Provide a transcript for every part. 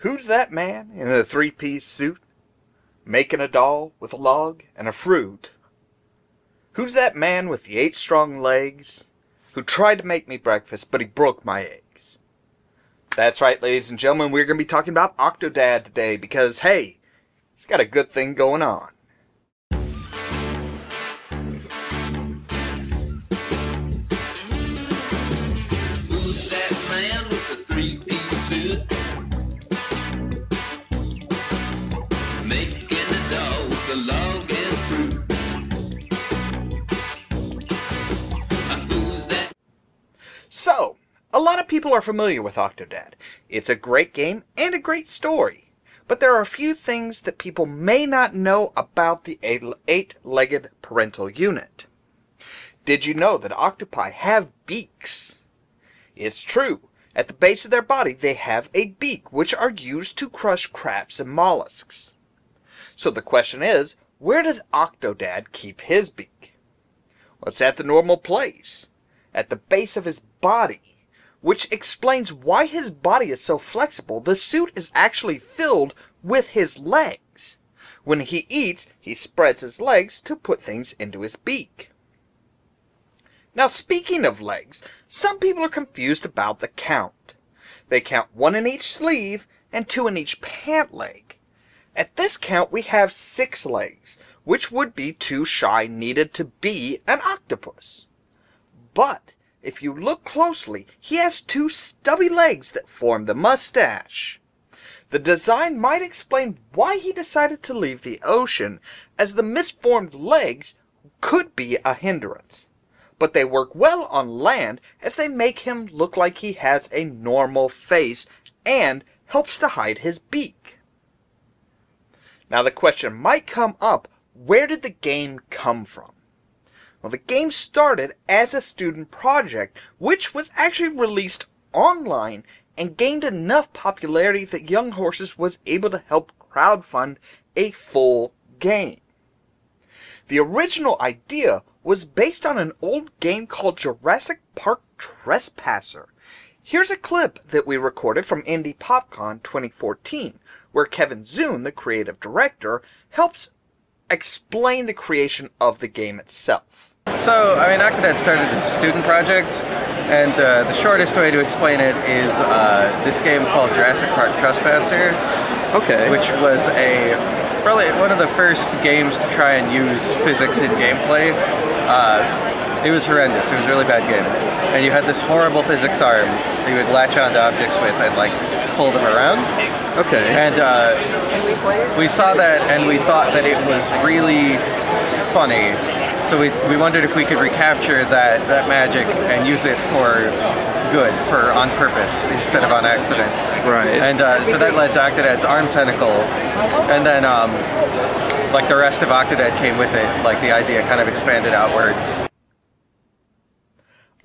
Who's that man in the three-piece suit, making a doll with a log and a fruit? Who's that man with the 8 strong legs, who tried to make me breakfast, but he broke my eggs? That's right, ladies and gentlemen, we're going to be talking about Octodad today, because, hey, he's got a good thing going on. Who's that man with the three-piece suit? Making a doll with a log and fruit. Who's that? So, a lot of people are familiar with Octodad. It's a great game and a great story. But there are a few things that people may not know about the 8-legged parental unit. Did you know that octopi have beaks? It's true. At the base of their body, they have a beak, which are used to crush crabs and mollusks. So the question is, where does Octodad keep his beak? Well, it's at the normal place, at the base of his body, which explains why his body is so flexible. The suit is actually filled with his legs. When he eats, he spreads his legs to put things into his beak. Now, speaking of legs, some people are confused about the count. They count 1 in each sleeve and 2 in each pant leg. At this count, we have 6 legs, which would be too shy needed to be an octopus. But if you look closely, he has 2 stubby legs that form the mustache. The design might explain why he decided to leave the ocean, as the misformed legs could be a hindrance. But they work well on land, as they make him look like he has a normal face and helps to hide his beak. Now the question might come up, where did the game come from? Well, the game started as a student project, which was actually released online and gained enough popularity that Young Horses was able to help crowdfund a full game. The original idea was based on an old game called Jurassic Park Trespasser. Here's a clip that we recorded from Indie PopCon 2014, where Kevin Zune, the creative director, helps explain the creation of the game itself. So, Octodad started as a student project, and the shortest way to explain it is this game called Jurassic Park Trespasser, which was probably one of the first games to try and use physics in gameplay. It was horrendous. It was a really bad game. And you had this horrible physics arm that you would latch onto objects with and pull them around. And we saw that and we thought that it was really funny. So we wondered if we could recapture that magic and use it for good, on purpose instead of on accident. Right. And so that led to Octodad's arm tentacle. And then the rest of Octodad came with it, the idea kind of expanded outwards.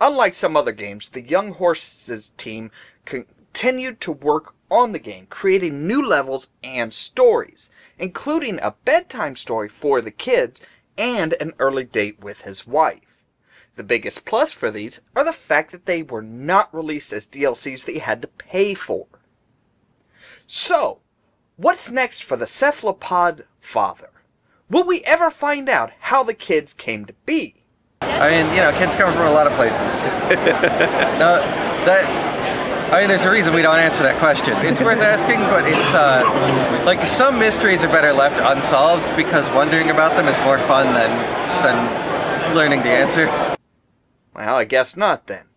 Unlike some other games, the Young Horses team continued to work on the game, creating new levels and stories, including a bedtime story for the kids and an early date with his wife. The biggest plus for these are the fact that they were not released as DLCs that you had to pay for. So, what's next for the cephalopod father? Will we ever find out how the kids came to be? Kids come from a lot of places. There's a reason we don't answer that question. It's worth asking, but it's, some mysteries are better left unsolved because wondering about them is more fun than learning the answer. Well, I guess not then.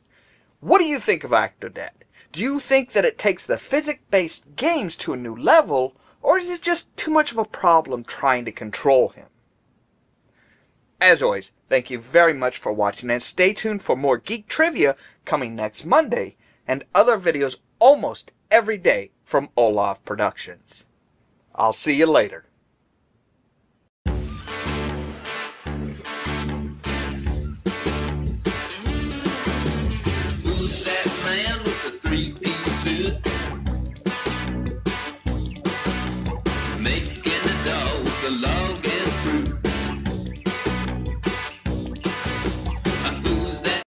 What do you think of Octodad? Do you think that it takes the physics-based games to a new level, or is it just too much of a problem trying to control him? As always, thank you very much for watching, and stay tuned for more Geek Trivia coming next Monday, and other videos almost every day from Ollamh Productions. I'll see you later.